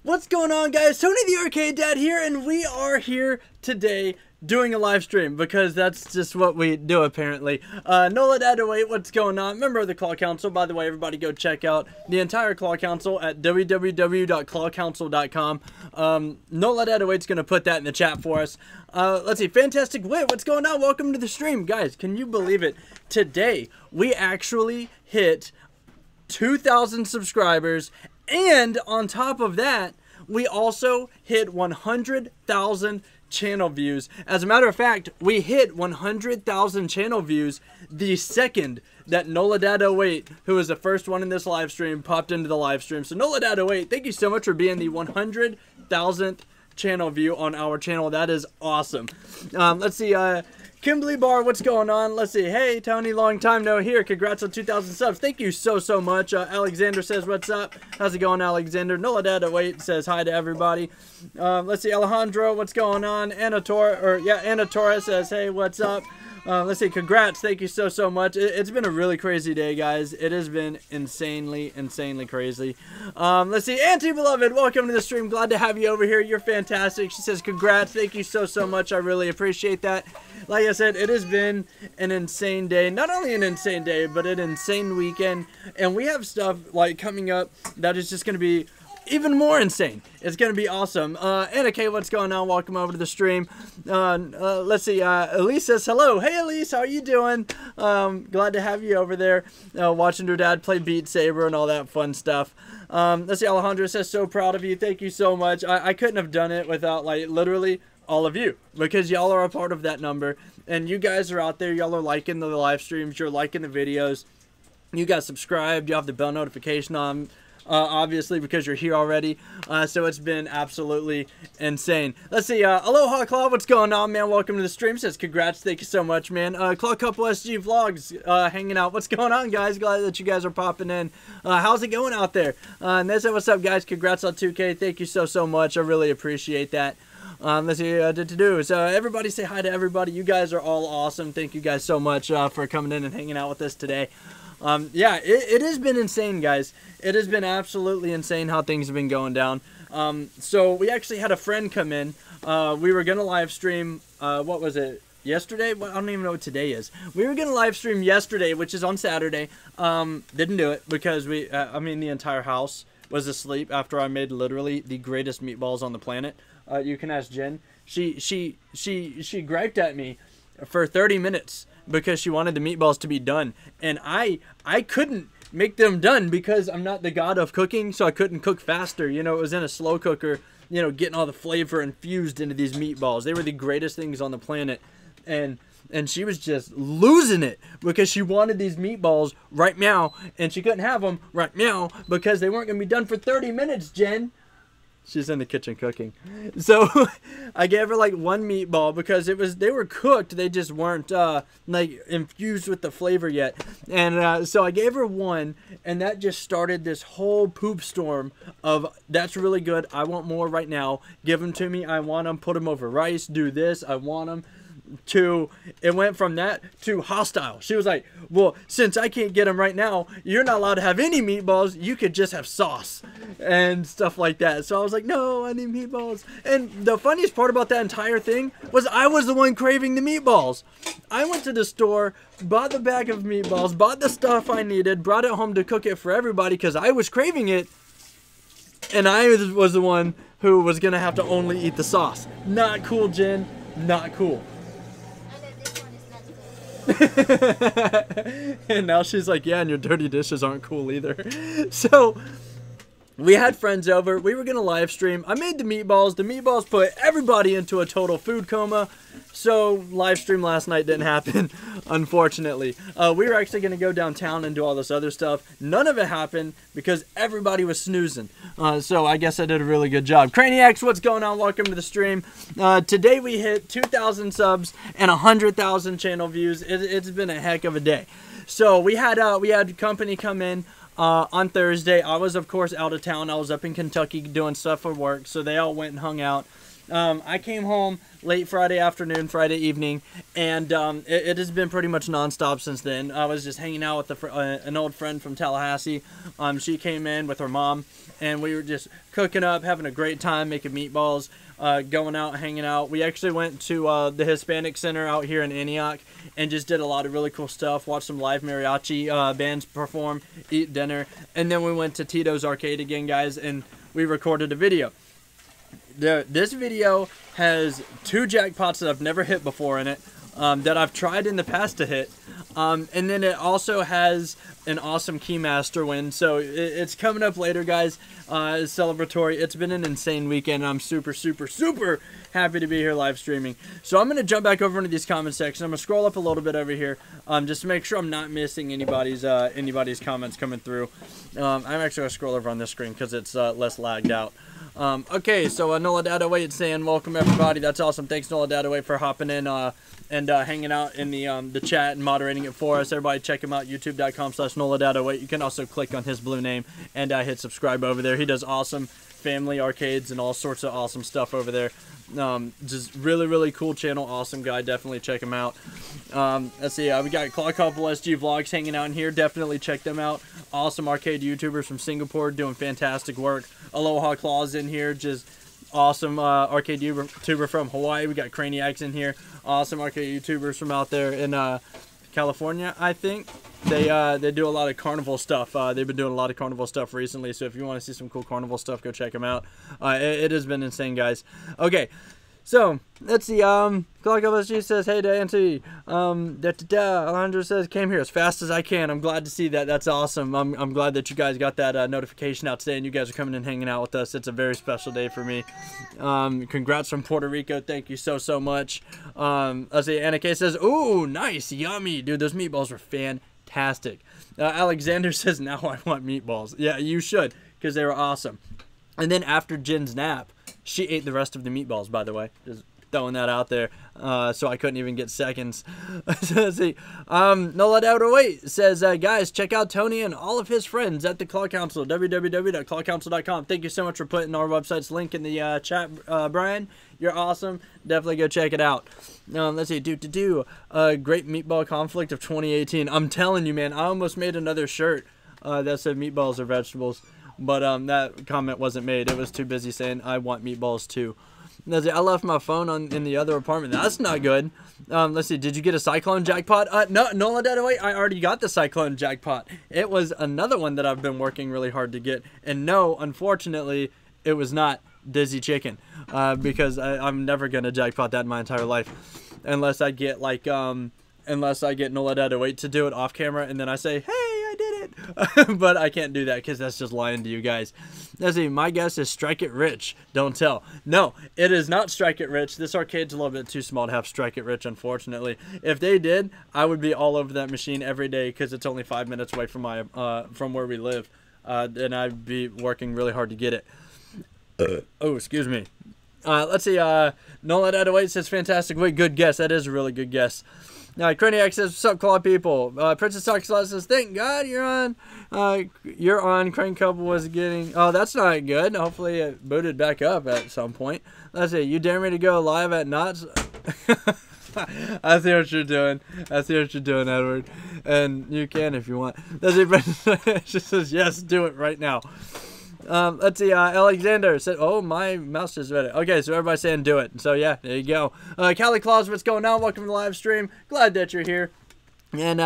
What's going on, guys? Tony the Arcade Dad here, and we are here today doing a live stream because that's just what we do apparently. Nola Dad 08, what's going on? Member of the Claw Council. By the way, everybody go check out the entire Claw Council at www.clawcouncil.com. Nola Dad 08's gonna put that in the chat for us. Let's see, Fantastic Wit, what's going on? Welcome to the stream, guys. Can you believe it? Today we actually hit 2,000 subscribers, and on top of that, we also hit 100,000 channel views. As a matter of fact, we hit 100,000 channel views the second that NolaDad08, who was the first one in this live stream, popped into the live stream. So NolaDad08, thank you so much for being the 100,000th channel view on our channel. That is awesome. Let's see, Kimberly Bar, what's going on? Let's see. Hey, Tony, long time no here. Congrats on 2,000 subs. Thank you so much. Alexander says, what's up? How's it going, Alexander? NolaDad08 says hi to everybody. Let's see. Alejandro, what's going on? Anna Torres says, hey, what's up? Let's see. Congrats. Thank you so much. It's been a really crazy day, guys. It has been insanely crazy. Let's see. Auntie Beloved, welcome to the stream. Glad to have you over here. You're fantastic. She says, congrats. Thank you so much. I really appreciate that. Like I said, it has been an insane day. Not only an insane day, but an insane weekend. And we have stuff like coming up that is just going to be even more insane. It's going to be awesome. Anna K, what's going on? Welcome over to the stream. Let's see. Elise says hello. Hey, Elise, how are you doing? Glad to have you over there watching your dad play Beat Saber and all that fun stuff. Let's see. Alejandro says, so proud of you. Thank you so much. I couldn't have done it without, like, literally all of you, because y'all are a part of that number, and you guys are out there. Y'all are liking the live streams. You're liking the videos. You guys subscribed. You have the bell notification on. Obviously, because you're here already. So it's been absolutely insane. Let's see. Aloha Claw, what's going on, man? Welcome to the stream. Says congrats. Thank you so much, man. Claw Couple SG Vlogs hanging out. What's going on, guys? Glad that you guys are popping in. How's it going out there? And they said, what's up, guys? Congrats on 2K. Thank you so much. I really appreciate that. Let's see, so everybody say hi to everybody. You guys are all awesome. Thank you guys so much for coming in and hanging out with us today. Yeah, it has been insane, guys. It has been absolutely insane how things have been going down. So we actually had a friend come in. We were going to live stream, what was it, yesterday? Well, I don't even know what today is. We were going to live stream yesterday, which is on Saturday. Didn't do it because the entire house was asleep after I made literally the greatest meatballs on the planet. You can ask Jen. She griped at me for 30 minutes because she wanted the meatballs to be done, and I couldn't make them done because I'm not the god of cooking, so I couldn't cook faster. You know, it was in a slow cooker, you know, getting all the flavor infused into these meatballs. They were the greatest things on the planet, and she was just losing it because she wanted these meatballs right now, and she couldn't have them right now because they weren't going to be done for 30 minutes, Jen. She's in the kitchen cooking. So I gave her like one meatball because they were cooked. They just weren't like infused with the flavor yet. And so I gave her one, and that just started this whole poop storm of that's really good. I want more right now. Give them to me. I want them. Put them over rice. Do this. I want them. It went from that to hostile. She was like, well, since I can't get them right now, you're not allowed to have any meatballs. You could just have sauce and stuff like that. So I was like, no, I need meatballs. And the funniest part about that entire thing was I was the one craving the meatballs. I went to the store, bought the bag of meatballs, bought the stuff I needed, brought it home to cook it for everybody because I was craving it, and I was the one who was going to have to only eat the sauce. Not cool, Jen. Not cool. And now she's like, yeah, and your dirty dishes aren't cool either. So we had friends over. We were gonna live stream. I made the meatballs. The meatballs put everybody into a total food coma. So live stream last night didn't happen, unfortunately. We were actually gonna go downtown and do all this other stuff. None of it happened because everybody was snoozing. So I guess I did a really good job. Craniacs, what's going on? Welcome to the stream. Today we hit 2,000 subs and 100,000 channel views. It's been a heck of a day. So we had company come in on Thursday. I was, of course, out of town. I was up in Kentucky doing stuff for work. So they all went and hung out. I came home late Friday afternoon, Friday evening, and it has been pretty much nonstop since then. I was just hanging out with an old friend from Tallahassee. She came in with her mom, and we were just cooking up, having a great time, making meatballs, going out, hanging out. We actually went to the Hispanic Center out here in Antioch and just did a lot of really cool stuff, watched some live mariachi bands perform, eat dinner, and then we went to Tito's Arcade again, guys, and we recorded a video. This video has 2 jackpots that I've never hit before in it, that I've tried in the past to hit, and then it also has an awesome Keymaster win, so it's coming up later, guys. It's celebratory. It's been an insane weekend, and I'm super, super, super happy to be here live streaming. So I'm going to jump back over into these comment sections. I'm going to scroll up a little bit over here, just to make sure I'm not missing anybody's comments coming through. I'm actually going to scroll over on this screen because it's less lagged out. Okay, so Nola Dadaway saying, welcome everybody. That's awesome. Thanks, Nola Dadaway, for hopping in and hanging out in the chat and moderating it for us. Everybody check him out, youtube.com/Nola Dadaway. You can also click on his blue name and hit subscribe over there. He does awesome family arcades and all sorts of awesome stuff over there. Just really, really cool channel. Awesome guy. Definitely check him out. Let's see. We got Claw Couple SG Vlogs hanging out in here. Definitely check them out. Awesome arcade YouTubers from Singapore doing fantastic work. Aloha Claws in here. Just awesome arcade YouTuber from Hawaii. We got Craniacs in here. Awesome arcade YouTubers from out there in California, I think. They do a lot of carnival stuff. They've been doing a lot of carnival stuff recently, so if you want to see some cool carnival stuff, go check them out. It has been insane, guys. Okay, so let's see. Clock of SG says, hey Dante. Alejandro says, came here as fast as I can. I'm glad to see that. That's awesome. I'm glad that you guys got that notification out today, and you guys are coming and hanging out with us. It's a very special day for me. Congrats from Puerto Rico. Thank you so much. Let's see. Anna K says, ooh, nice, yummy, dude. Those meatballs were fantastic. Alexander says, now I want meatballs. Yeah, you should, because they were awesome. And then after Jen's nap, she ate the rest of the meatballs, by the way. Just throwing that out there, so I couldn't even get seconds. Let's see. Nola Doubt08 says, guys, check out Tony and all of his friends at the Claw Council, www.clawcouncil.com. Thank you so much for putting our website's link in the chat, Brian. You're awesome. Definitely go check it out. Let's see. Great Meatball Conflict of 2018. I'm telling you, man, I almost made another shirt that said meatballs or vegetables, but that comment wasn't made. It was too busy saying I want meatballs too. Let's see, I left my phone in the other apartment. That's not good. Let's see. Did you get a Cyclone jackpot? No, I already got the Cyclone jackpot. It was another one that I've been working really hard to get. And no, unfortunately, it was not Dizzy Chicken, because I'm never gonna jackpot that in my entire life, unless I get like unless I get Nola Dadaway to do it off camera, and then I say, hey, I did it. But I can't do that because that's just lying to you guys. Let's see, my guess is Strike It Rich. Don't tell. No, it is not Strike It Rich. This arcade's a little bit too small to have Strike It Rich, unfortunately. If they did, I would be all over that machine every day because it's only 5 minutes away from my from where we live, and I'd be working really hard to get it. Oh, excuse me. Let's see. Nola Dadaway says, fantastic. Wait, good guess. That is a really good guess. Now, Craniac says, what's up, Claw people? Princess Oxalot says, thank God you're on. You're on. Crane Couple was getting. Oh, that's not good. Hopefully it booted back up at some point. Let's see. You dare me to go live at Knott's? I see what you're doing. I see what you're doing, Edward. And you can if you want. Let's see. She says, yes, do it right now. Let's see, Alexander said, oh, my mouse just read it. Okay, so everybody's saying do it. So, yeah, there you go. Callie Claus, what's going on? Welcome to the live stream. Glad that you're here. And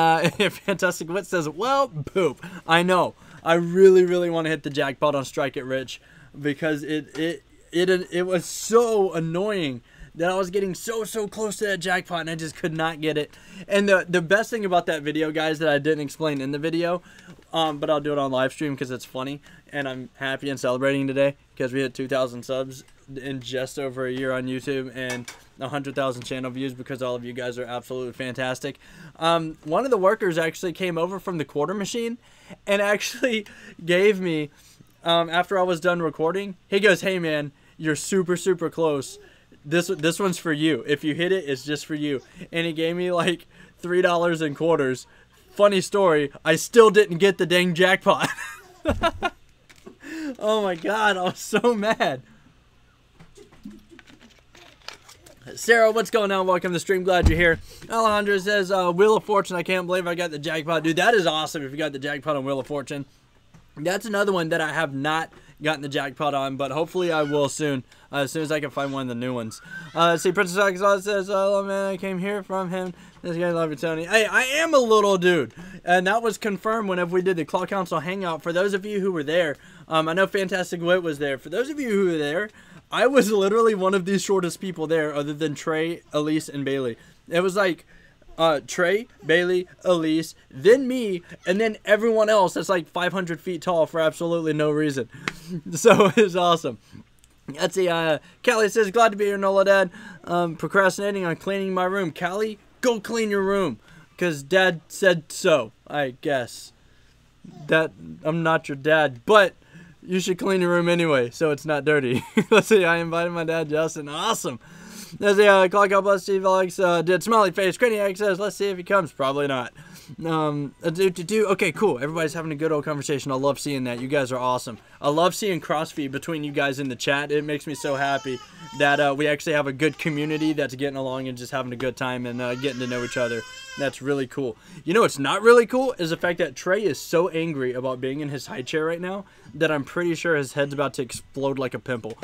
Fantastic Wit says, well, poop. I know. I really, really want to hit the jackpot on Strike It Rich because it was so annoying that I was getting so close to that jackpot and I just could not get it. And the best thing about that video, guys, that I didn't explain in the video, but I'll do it on live stream because it's funny and I'm happy and celebrating today because we hit 2,000 subs in just over a year on YouTube and 100,000 channel views because all of you guys are absolutely fantastic. One of the workers actually came over from the quarter machine and actually gave me, after I was done recording, he goes, hey man, you're super close. This one's for you. If you hit it, it's just for you. And he gave me like $3 in quarters. Funny story, I still didn't get the dang jackpot. Oh my god, I was so mad. Sarah, what's going on? Welcome to the stream. Glad you're here. Alejandro says, Wheel of Fortune. I can't believe I got the jackpot. Dude, that is awesome if you got the jackpot on Wheel of Fortune. That's another one that I have not gotten the jackpot on, but hopefully I will soon, as soon as I can find one of the new ones. See, Princess Alexandra says, oh man, I came here from him. This guy, love you, Tony. Hey, I am a little dude, and that was confirmed whenever we did the Claw Council Hangout. For those of you who were there, I know Fantastic Wit was there. For those of you who were there, I was literally one of the shortest people there other than Trey, Elise, and Bailey. It was like Trey, Bailey, Elise, then me, and then everyone else that's like 500 feet tall for absolutely no reason. So it's awesome. Let's see, Callie says, glad to be here, Nola Dad. Procrastinating on cleaning my room. Callie, go clean your room, because Dad said so, I guess. That, I'm not your dad, but you should clean your room anyway, so it's not dirty. Let's see, I invited my dad, Justin. Awesome. Let's see, Clock Up Plus Steve Alex did Smiley Face. Craniac says, let's see if he comes. Probably not. Okay, cool. Everybody's having a good old conversation. I love seeing that. You guys are awesome. I love seeing crossfeed between you guys in the chat. It makes me so happy that we actually have a good community that's getting along and just having a good time and getting to know each other. That's really cool. You know what's not really cool is the fact that Trey is so angry about being in his high chair right now that I'm pretty sure his head's about to explode like a pimple.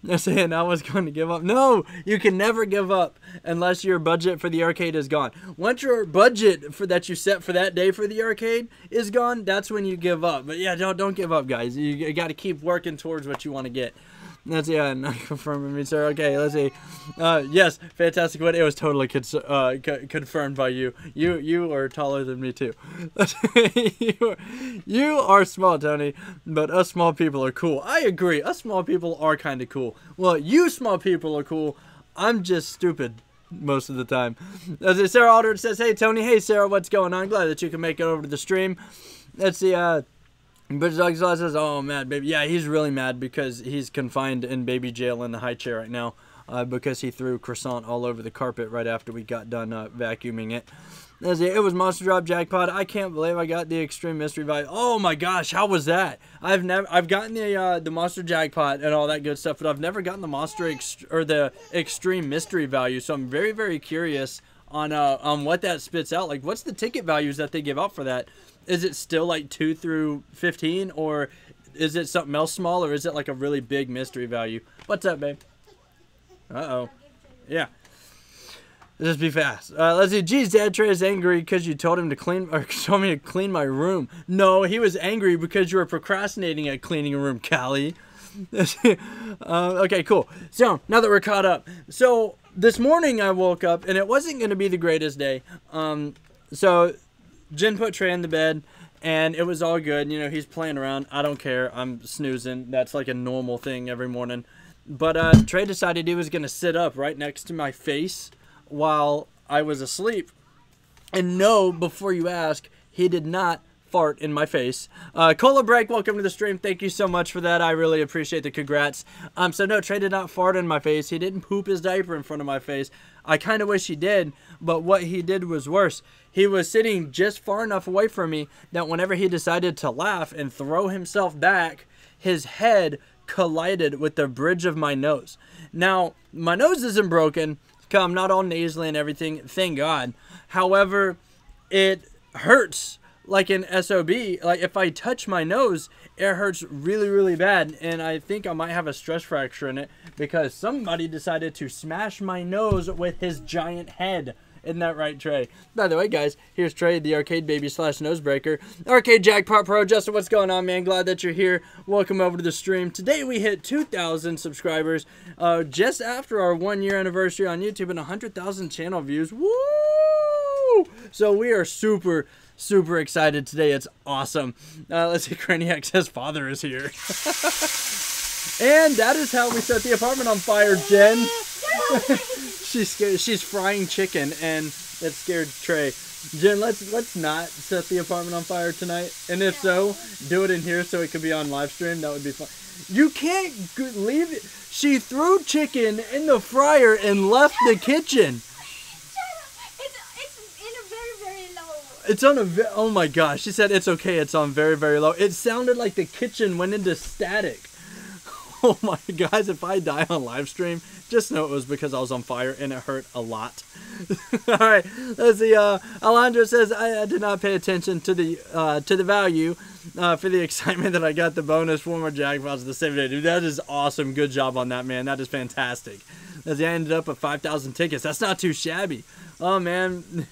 They're saying I was going to give up. No, you can never give up unless your budget for the arcade is gone. Once your budget for that you set for that day for the arcade is gone, that's when you give up. But yeah, don't give up, guys. You got to keep working towards what you want to get. That's not confirming me, sir. Okay, let's see. Yes, Fantastic Wit. It was totally confirmed by you. You are taller than me too. you are small, Tony, but us small people are cool. I agree. Us small people are kind of cool. Well, you small people are cool. I'm just stupid most of the time. As Sarah Aldridge says, hey Tony, hey Sarah, what's going on? Glad that you can make it over to the stream. Let's see. But Dog says, oh, mad baby. Yeah, he's really mad because he's confined in baby jail in the high chair right now because he threw croissant all over the carpet right after we got done vacuuming it. It was Monster Drop Jackpot. I can't believe I got the Extreme Mystery Value. Oh my gosh, how was that? I've gotten the Monster Jackpot and all that good stuff, but I've never gotten the the Extreme Mystery Value. So I'm very, very curious on what that spits out. Like, what's the ticket values that they give out for that? Is it still like 2 through 15, or is it something else small, or is it like a really big mystery value? What's up, babe? Uh-oh. Yeah. Just be fast. Let's see. Geez, Dad Trey is angry because you told him to told me to clean my room. No, he was angry because you were procrastinating at cleaning a room, Callie. Okay, cool. So, now that we're caught up. So, this morning I woke up, and it wasn't going to be the greatest day. So Jen put Trey in the bed, and it was all good. You know, he's playing around. I don't care. I'm snoozing. That's like a normal thing every morning. But Trey decided he was going to sit up right next to my face while I was asleep. And no, before you ask, he did not fart in my face. Cola Break, welcome to the stream. Thank you so much for that. I really appreciate the congrats. So no, Trey did not fart in my face. He didn't poop his diaper in front of my face. I kind of wish he did, but what he did was worse. He was sitting just far enough away from me that whenever he decided to laugh and throw himself back, his head collided with the bridge of my nose. Now, my nose isn't broken. I'm not all nasally and everything, thank God. However, it hurts like an SOB. Like, if I touch my nose, it hurts really, really bad. And I think I might have a stress fracture in it because somebody decided to smash my nose with his giant head. Isn't that right, Trey? By the way, guys, here's Trey, the arcade baby / nosebreaker. Arcade Jackpot Pro. Justin, what's going on, man? Glad that you're here. Welcome over to the stream. Today we hit 2,000 subscribers just after our 1-year anniversary on YouTube and 100,000 channel views. Woo! So we are super excited today. It's awesome. Let's see. Craniac says father is here. And that is how we set the apartment on fire, Jen. She's scared. She's frying chicken, and that scared Trey. Jen, let's not set the apartment on fire tonight. And if so, do it in here so it could be on live stream. That would be fun. You can't leave it. She threw chicken in the fryer and left the kitchen. It's in a very, very low. It's on a. Oh my gosh! She said it's okay. It's on very, very low. It sounded like the kitchen went into static. Oh my guys, if I die on live stream, just know it was because I was on fire and it hurt a lot. All right, let's see. Alondra says I did not pay attention to the value for the excitement that I got the bonus former jackpots the same day. Dude, that is awesome. Good job on that, man. That is fantastic. As I ended up with 5,000 tickets. That's not too shabby. Oh man,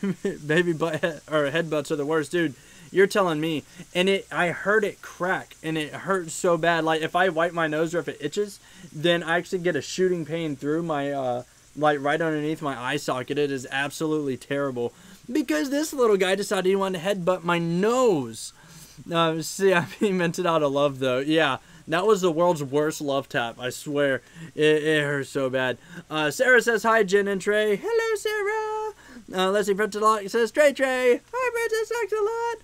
baby butt or headbutts are the worst, dude. You're telling me. And I heard it crack, and it hurt so bad. Like if I wipe my nose or if it itches, then I actually get a shooting pain through my like right underneath my eye socket. It is absolutely terrible because this little guy decided he wanted to headbutt my nose. See, I meant it out of love though. Yeah. That was the world's worst love tap, I swear. It hurt so bad. Sarah says, hi, Jen and Trey. Hello, Sarah. Leslie Princess says, Trey. Hi, Princess, thanks a lot.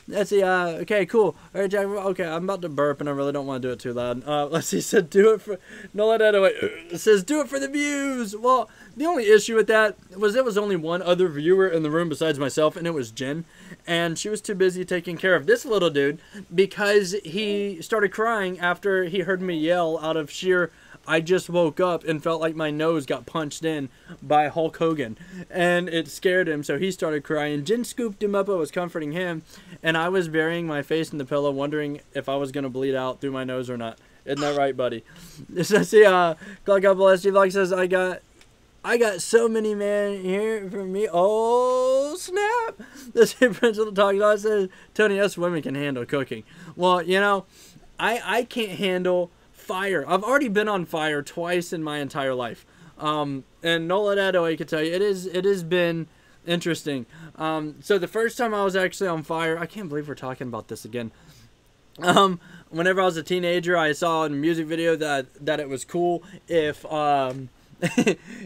Let's see, okay, cool. All right, Jack, okay, I'm about to burp, and I really don't want to do it too loud. Let's see, said, do it for, no, let that away. It says, do it for the views. Well, the only issue with that was there was only one other viewer in the room besides myself, and it was Jen. And she was too busy taking care of this little dude because he started crying after he heard me yell out of sheer, I just woke up and felt like my nose got punched in by Hulk Hogan. And it scared him, so he started crying. Jen scooped him up and was comforting him. And I was burying my face in the pillow, wondering if I was going to bleed out through my nose or not. Isn't that right, buddy? So see, God bless you. Vlog says, I got so many men here for me. Oh, snap. The same principal talking about says, Tony, us women can handle cooking. Well, you know, I can't handle fire. I've already been on fire twice in my entire life. And Nola Adaway can tell you, it has been interesting. So the first time I was actually on fire, I can't believe we're talking about this again. Whenever I was a teenager, I saw in a music video that it was cool if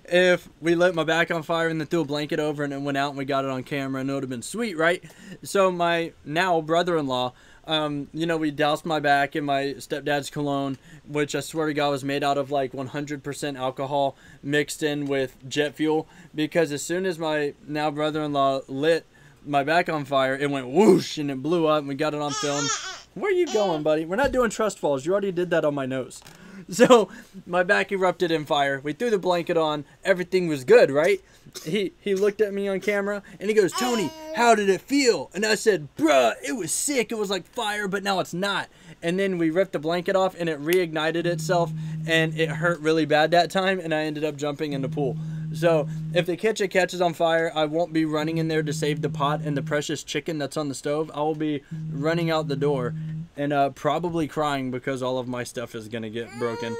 if we lit my back on fire and then threw a blanket over and then went out and we got it on camera, and it would have been sweet, right? So my now brother-in-law, you know, we doused my back in my stepdad's cologne, which I swear to God was made out of like 100% alcohol mixed in with jet fuel, because as soon as my now brother-in-law lit my back on fire, it went whoosh and it blew up and we got it on film. Where are you going, buddy? We're not doing trust falls. You already did that on my nose. So my back erupted in fire. We threw the blanket on. Everything was good, right? He looked at me on camera and he goes, Tony, how did it feel? And I said, bruh, it was sick. It was like fire, but now it's not. And then we ripped the blanket off and it reignited itself and it hurt really bad that time, and I ended up jumping in the pool. So if the kitchen catches on fire, I won't be running in there to save the pot and the precious chicken that's on the stove. I will be running out the door and probably crying because all of my stuff is going to get broken.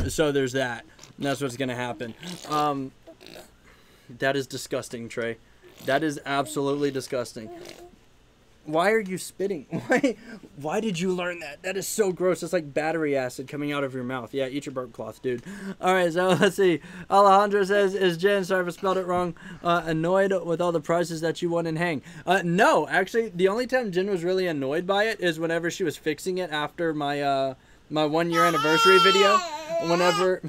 So there's that. And that's what's going to happen. That is disgusting, Trey. That is absolutely disgusting. Why are you spitting? Why did you learn that? That is so gross. It's like battery acid coming out of your mouth. Yeah, eat your burp cloth, dude. All right, so let's see. Alejandro says, is Jen, sorry if I spelled it wrong, annoyed with all the prizes that you won in Hang? No, actually, the only time Jen was really annoyed by it is whenever she was fixing it after my my 1 year anniversary video. Whenever,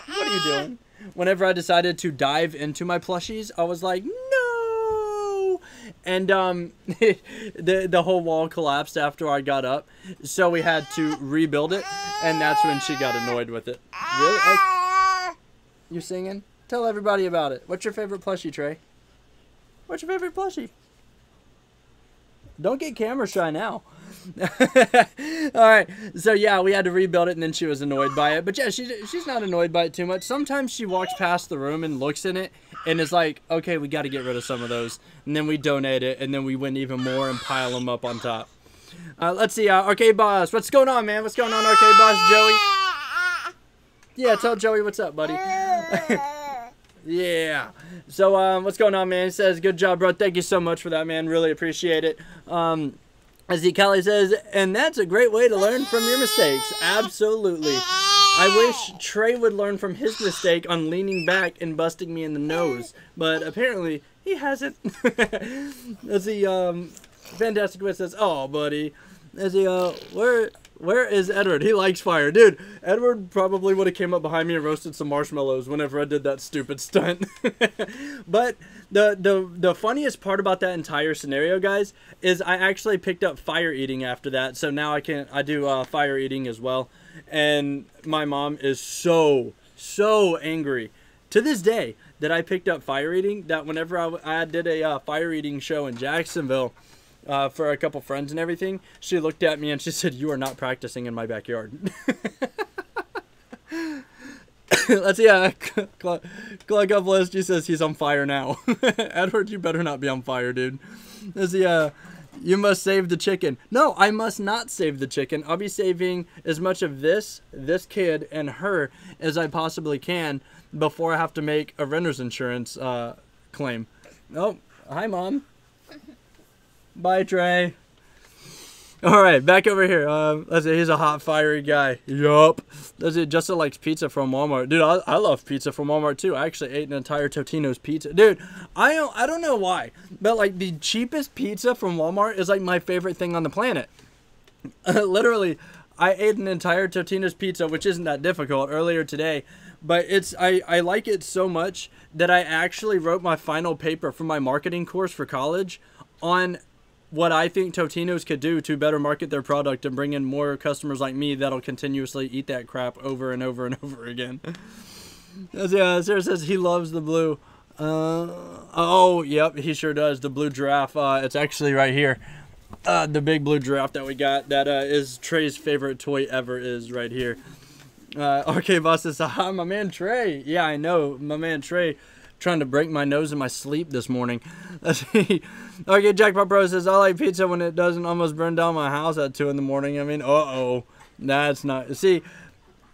what are you doing? Whenever I decided to dive into my plushies, I was like, no. And the whole wall collapsed after I got up, so we had to rebuild it, and that's when she got annoyed with it. Really? Oh, you singing? Tell everybody about it. What's your favorite plushie, Trey? What's your favorite plushie? Don't get camera shy now. Alright, so yeah, we had to rebuild it, and then she was annoyed by it. But yeah, she's not annoyed by it too much. Sometimes she walks past the room and looks in it, and is like, okay, we got to get rid of some of those. And then we donate it, and then we win even more and pile them up on top. Let's see, Arcade Boss. What's going on, man? What's going on, Arcade Boss? Joey? Yeah, tell Joey what's up, buddy. Yeah. So, what's going on, man? He says, good job, bro. Thank you so much for that, man. Really appreciate it. As Z. Kelly says, and that's a great way to learn from your mistakes. Absolutely. I wish Trey would learn from his mistake on leaning back and busting me in the nose, but apparently he hasn't. Let's see, Fantastic Wit says, oh, buddy. Let's see, where is Edward? He likes fire. Dude, Edward probably would have came up behind me and roasted some marshmallows whenever I did that stupid stunt. But the funniest part about that entire scenario, guys, is I actually picked up fire eating after that. So now I do fire eating as well. and my mom is so angry to this day that I picked up fire eating. That whenever I did a fire eating show in Jacksonville for a couple friends and everything, she looked at me and she said, "You are not practicing in my backyard." Let's see. Cluck Up List. He says he's on fire now. Edward, you better not be on fire, dude. Let's see. You must save the chicken. No, I must not save the chicken. I'll be saving as much of this kid and her as I possibly can before I have to make a renter's insurance claim. Oh, hi, Mom. Bye, Trey. All right, back over here. Let's see. He's a hot, fiery guy. Yup. Let's see. Justin likes pizza from Walmart. Dude, I love pizza from Walmart, too. I actually ate an entire Totino's pizza. Dude, I don't know why, but, like, the cheapest pizza from Walmart is, like, my favorite thing on the planet. Literally, I ate an entire Totino's pizza, which isn't that difficult, earlier today. But I like it so much that I actually wrote my final paper for my marketing course for college on what I think Totino's could do to better market their product and bring in more customers like me that'll continuously eat that crap over and over and over again. Yeah, Sarah says he loves the blue. Oh, yep, he sure does. The blue giraffe. It's actually right here. The big blue giraffe that we got. That is Trey's favorite toy ever. Is right here. RK Boss says, "Hi, my man Trey." Yeah, I know, my man Trey. Trying to break my nose in my sleep this morning. Let's see. Okay, Jackpot Pro says, "I like pizza when it doesn't almost burn down my house at 2 in the morning." I mean, that's not. See,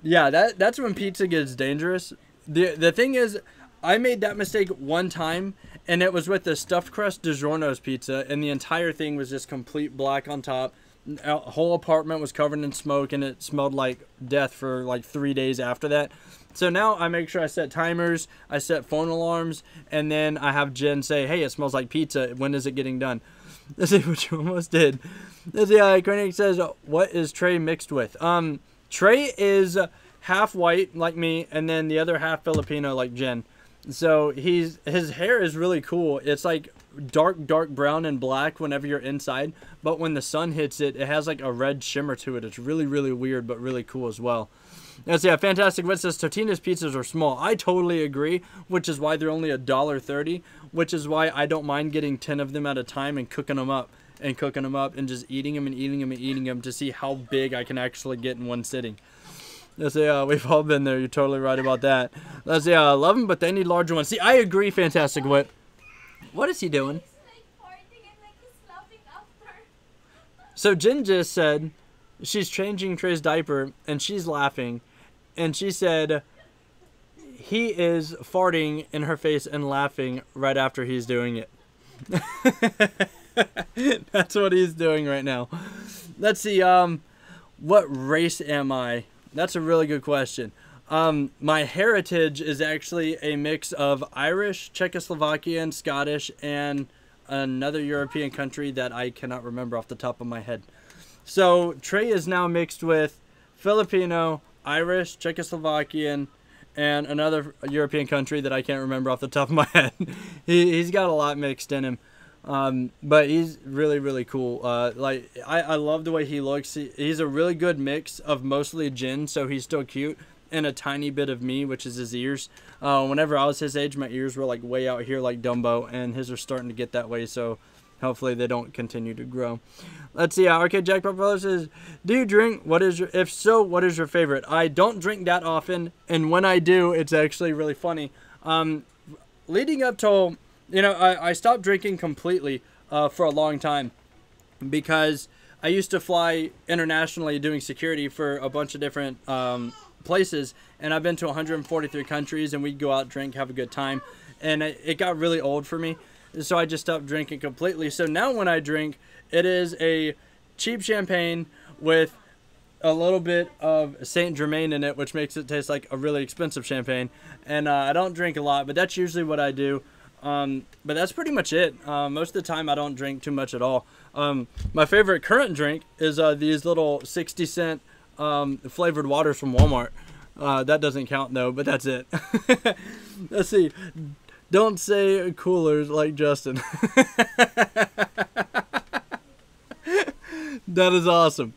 yeah, that's when pizza gets dangerous. The thing is, I made that mistake one time, and it was with the stuffed crust DiGiorno's pizza, and the entire thing was just complete black on top. The whole apartment was covered in smoke, and it smelled like death for like 3 days after that. So now I make sure I set timers, I set phone alarms, and then I have Jen say, "Hey, it smells like pizza. When is it getting done?" Let's see what you almost did. Let's see. Koenig says, "What is Trey mixed with?" Trey is half white like me, and then the other half Filipino like Jen. So his hair is really cool. It's like dark brown and black whenever you're inside, but when the sun hits it, it has like a red shimmer to it. It's really weird, but really cool as well. Let's see, Fantastic Wit says Totino's pizzas are small. I totally agree, which is why they're only $1.30, which is why I don't mind getting 10 of them at a time and cooking them up and just eating them to see how big I can actually get in one sitting. Let's see, we've all been there. You're totally right about that. Let's see, I love them, but they need larger ones. See, I agree, Fantastic Wit. What is he doing? So Jen just said she's changing Trey's diaper, and she's laughing. And she said he is farting in her face and laughing right after he's doing it. That's what he's doing right now. Let's see, what race am I? That's a really good question. My heritage is actually a mix of Irish, Czechoslovakian, Scottish, and another European country that I cannot remember off the top of my head. So Trey is now mixed with Filipino, Irish, Czechoslovakian, and another European country that I can't remember off the top of my head. He's got a lot mixed in him. But he's really cool. Like I love the way he looks. He's a really good mix of mostly Jen, so he's still cute, and a tiny bit of me, which is his ears. Whenever I was his age, my ears were like way out here like Dumbo, and his are starting to get that way, so hopefully they don't continue to grow. Let's see. Arcade Jackpot Brother says, "Do you drink? If so, what is your favorite?" I don't drink that often, and when I do, it's actually really funny. Leading up to, I stopped drinking completely for a long time because I used to fly internationally doing security for a bunch of different places, and I've been to 143 countries, and we'd go out, drink, have a good time, and it got really old for me, so I just stopped drinking completely. So now when I drink, it is a cheap champagne with a little bit of Saint Germain in it, which makes it taste like a really expensive champagne, and I don't drink a lot, but that's usually what I do. But that's pretty much it. Most of the time I don't drink too much at all. My favorite current drink is these little 60-cent flavored waters from Walmart. That doesn't count though, but that's it. Let's see. Don't say coolers like Justin. That is awesome.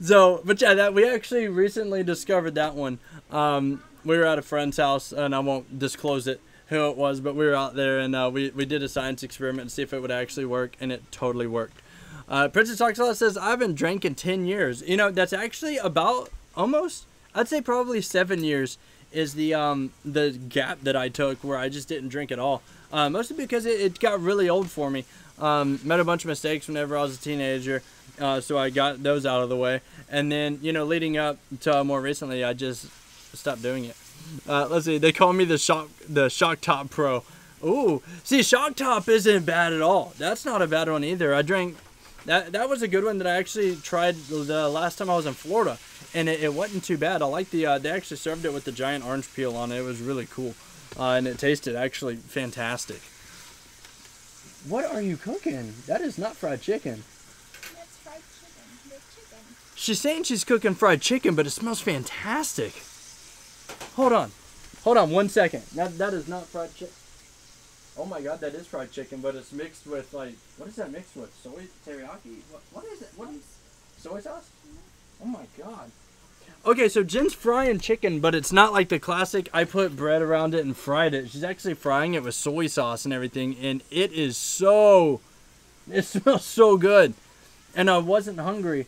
So, but yeah, that we actually recently discovered that one. We were at a friend's house, and I won't disclose who it was, but we were out there, and we did a science experiment to see if it would actually work, and it totally worked. Princess Oxala says, I haven't drank in 10 years. You know, that's actually about almost, I'd say probably 7 years is the gap that I took where I just didn't drink at all. Mostly because it got really old for me. Made a bunch of mistakes whenever I was a teenager. So I got those out of the way. And then, you know, leading up to more recently, I just stopped doing it. Let's see. They call me the Shock Top Pro. Ooh. See, Shock Top isn't bad at all. That's not a bad one either. I drank... That was a good one that I actually tried the last time I was in Florida. And it wasn't too bad. I like the... they actually served it with the giant orange peel on it. It was really cool. And it tasted actually fantastic. What are you cooking? That is not fried chicken. That's fried chicken. The chicken. She's saying she's cooking fried chicken, but it smells fantastic. Hold on. Hold on 1 second. That is not fried chicken. Oh my god, that is fried chicken, but it's mixed with, like, what is that mixed with? Soy teriyaki? What is it? What is soy sauce? Oh my god. Okay, so Jen's frying chicken, but it's not like the classic, I put bread around it and fried it. She's actually frying it with soy sauce and everything, and it smells so good. And I wasn't hungry,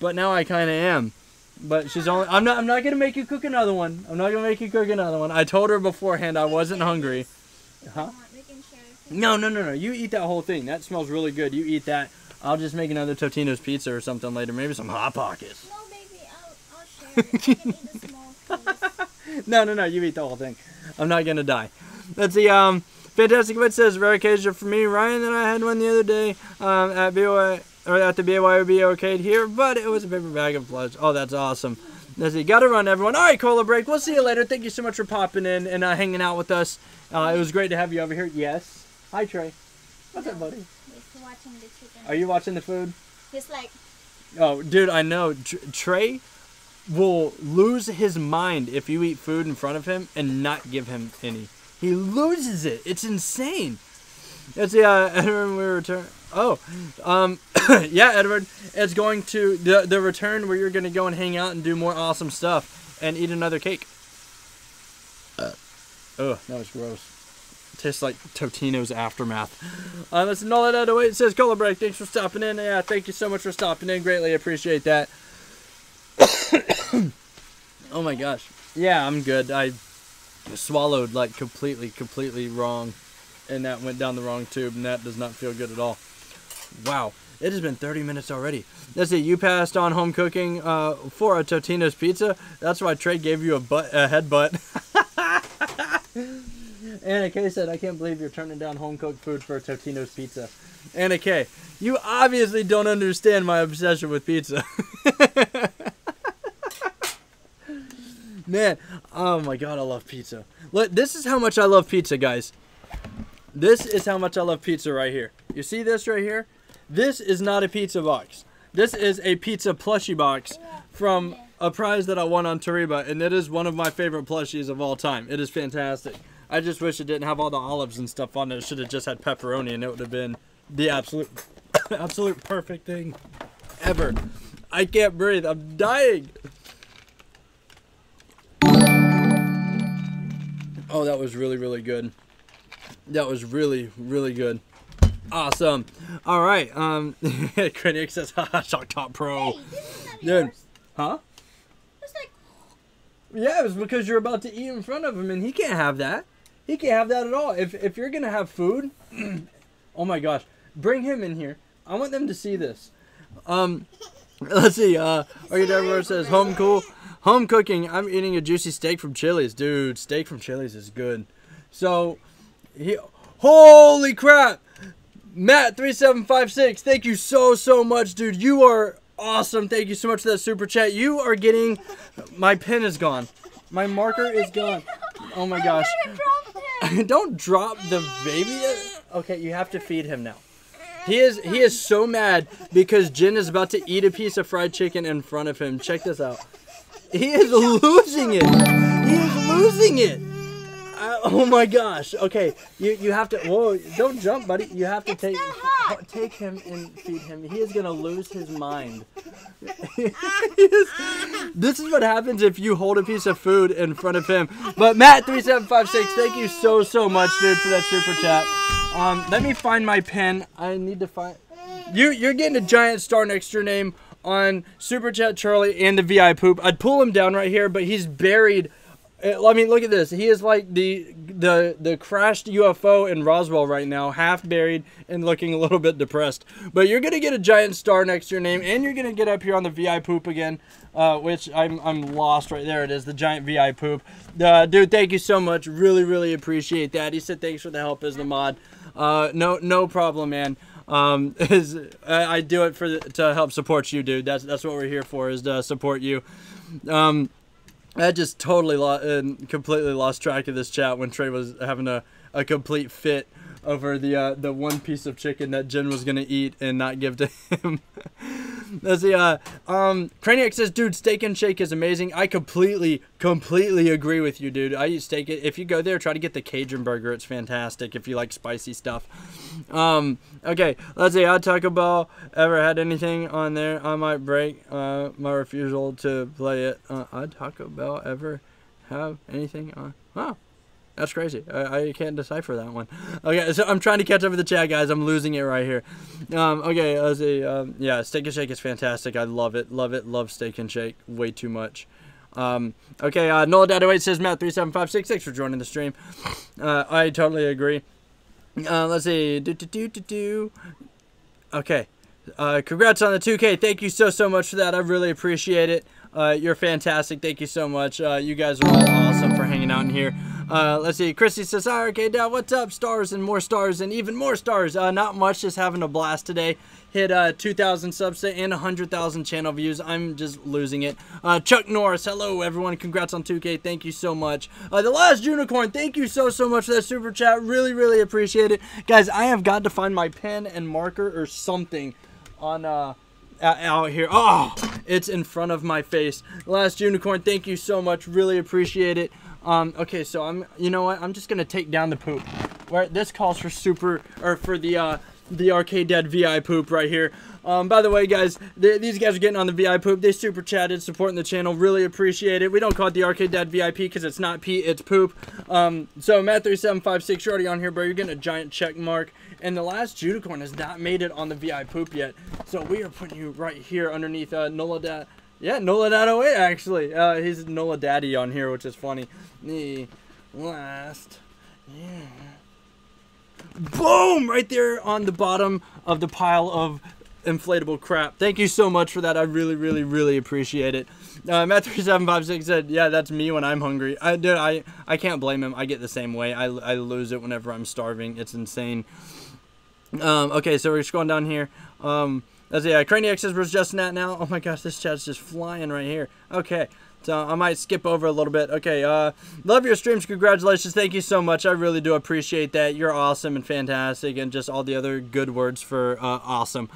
but now I kind of am. But she's only, I'm not going to make you cook another one. I'm not going to make you cook another one. I told her beforehand I wasn't hungry. Huh? No. You eat that whole thing. That smells really good. You eat that. I'll just make another Totino's pizza or something later. Maybe some Hot Pockets. No, baby. I'll share it. I can eat a small piece. No. You eat the whole thing. I'm not gonna die. Let's see. Fantastic Wit says rare occasion for me. Ryan and I had one the other day at the BYOB arcade here, but it was a paper bag of flush. Oh, that's awesome. Let's see. Gotta run, everyone. All right, Cola Break. We'll see you later. Thank you so much for popping in and hanging out with us. It was great to have you over here. Yes. Hi, Trey. What's up, buddy? He's watching the chicken. Are you watching the food? He's like... Oh, dude, I know. Trey will lose his mind if you eat food in front of him and not give him any. He loses it. It's insane. Let's see, Edward, we return. Oh, yeah, Edward. It's going to the return where you're going to go and hang out and do more awesome stuff and eat another cake. Ugh, that was gross. Tastes like Totino's aftermath. Let's null it out of the way. It says Cola Break. Thanks for stopping in. Yeah, thank you so much for stopping in. Greatly appreciate that. Oh my gosh. Yeah, I'm good. I swallowed like completely wrong, and that went down the wrong tube, and that does not feel good at all. Wow. It has been 30 minutes already. Let's see. You passed on home cooking for a Totino's pizza. That's why Trey gave you a headbutt. Anna K said, I can't believe you're turning down home-cooked food for a Totino's pizza. Anna K, you obviously don't understand my obsession with pizza. Man, oh my god, I love pizza. Look, this is how much I love pizza, guys. This is how much I love pizza right here. You see this right here? This is not a pizza box. This is a pizza plushie box from a prize that I won on Tariba, and it is one of my favorite plushies of all time. It is fantastic. I just wish it didn't have all the olives and stuff on it. It should have just had pepperoni, and it would have been the absolute perfect thing ever. I can't breathe. I'm dying. Oh, that was really good. That was really good. Awesome. All right. Critics says, haha, Shock Top Pro. Hey, this is not Dude. yours. Huh? It's like... Yeah, it was because you're about to eat in front of him, and he can't have that. He can't have that at all. If you're gonna have food, oh my gosh, bring him in here. I want them to see this. Let's see. Architect says home cooking. I'm eating a juicy steak from Chili's, dude. Steak from Chili's is good. So, holy crap, Matt3756. Thank you so much, dude. You are awesome. Thank you so much for that super chat. You are getting. My pen is gone. My marker is gone. Oh my gosh. Don't drop the baby. Okay, you have to feed him now. He is so mad because Jen is about to eat a piece of fried chicken in front of him. Check this out. He is losing it. He is losing it. Oh my gosh. Okay, you have to. Whoa! Don't jump, buddy. You have to take him and feed him. He is gonna lose his mind. This is what happens if you hold a piece of food in front of him. But Matt3756, thank you so much, dude, for that super chat. Let me find my pen. I need to find. You're getting a giant star next to your name on Super Chat Charlie and the VI Poop. I'd pull him down right here, but he's buried. I mean, look at this. He is like the crashed UFO in Roswell right now, half buried and looking a little bit depressed. But you're gonna get a giant star next to your name, and you're gonna get up here on the VI Poop again, which I'm lost right there. It is the giant VI Poop. Dude, thank you so much. Really appreciate that. He said thanks for the help as the mod. No problem, man. I do it to help support you, dude. That's what we're here for, is to support you. I just totally completely lost track of this chat when Trey was having a complete fit over the one piece of chicken that Jen was gonna eat and not give to him. Let's see. Craniac says, dude, Steak and Shake is amazing. I completely agree with you, dude. I eat steak. If you go there, try to get the Cajun burger. It's fantastic if you like spicy stuff. Okay, let's see. Taco Bell ever had anything on there? I might break my refusal to play it. Taco Bell ever have anything on? Oh. That's crazy. I can't decipher that one. Okay, so I'm trying to catch up with the chat, guys. I'm losing it right here. Okay, let's see. Yeah, Steak and Shake is fantastic. I love it. Love Steak and Shake way too much. Okay, Nola Data8 says, Matt37566 for joining the stream. I totally agree. Let's see. Okay. Congrats on the 2K. Thank you so much for that. I really appreciate it. You're fantastic. Thank you so much. You guys are all awesome for hanging out in here. Let's see. Christy says, hi, Arcade Dad, what's up? Stars and more stars and even more stars. Not much, just having a blast today. Hit 2,000 subs and 100,000 channel views. I'm just losing it. Chuck Norris, hello everyone. Congrats on 2K. Thank you so much. The Last Unicorn, thank you so much for that super chat. Really appreciate it. Guys, I have got to find my pen and marker or something on out here. Oh, it's in front of my face. The Last Unicorn, thank you so much. Really appreciate it. Okay, so you know what? I'm just gonna take down the poop. Where this calls for for the Arcade Dad VI Poop right here. By the way, guys, these guys are getting on the VI Poop. They super chatted, supporting the channel. Really appreciate it. We don't call it the Arcade Dad VIP because it's not P, it's poop. So Matt3756, you're already on here, bro. You're getting a giant check mark. And the Last Unicorn has not made it on the VI Poop yet. So we are putting you right here underneath Nola Dad. Yeah, Nola Dad08 actually. He's Nola Daddy on here, which is funny. The last, yeah. Boom! Right there on the bottom of the pile of inflatable crap. Thank you so much for that. I really appreciate it. Matt3756 said, yeah, that's me when I'm hungry. I can't blame him. I get the same way. I lose it whenever I'm starving. It's insane. Okay, so we're just going down here. Let's see, Craniac says, where's Justin at now? Oh my gosh, this chat's just flying right here. Okay, so I might skip over a little bit. Okay, love your streams. Congratulations. Thank you so much. I really do appreciate that. You're awesome and fantastic and just all the other good words for awesome.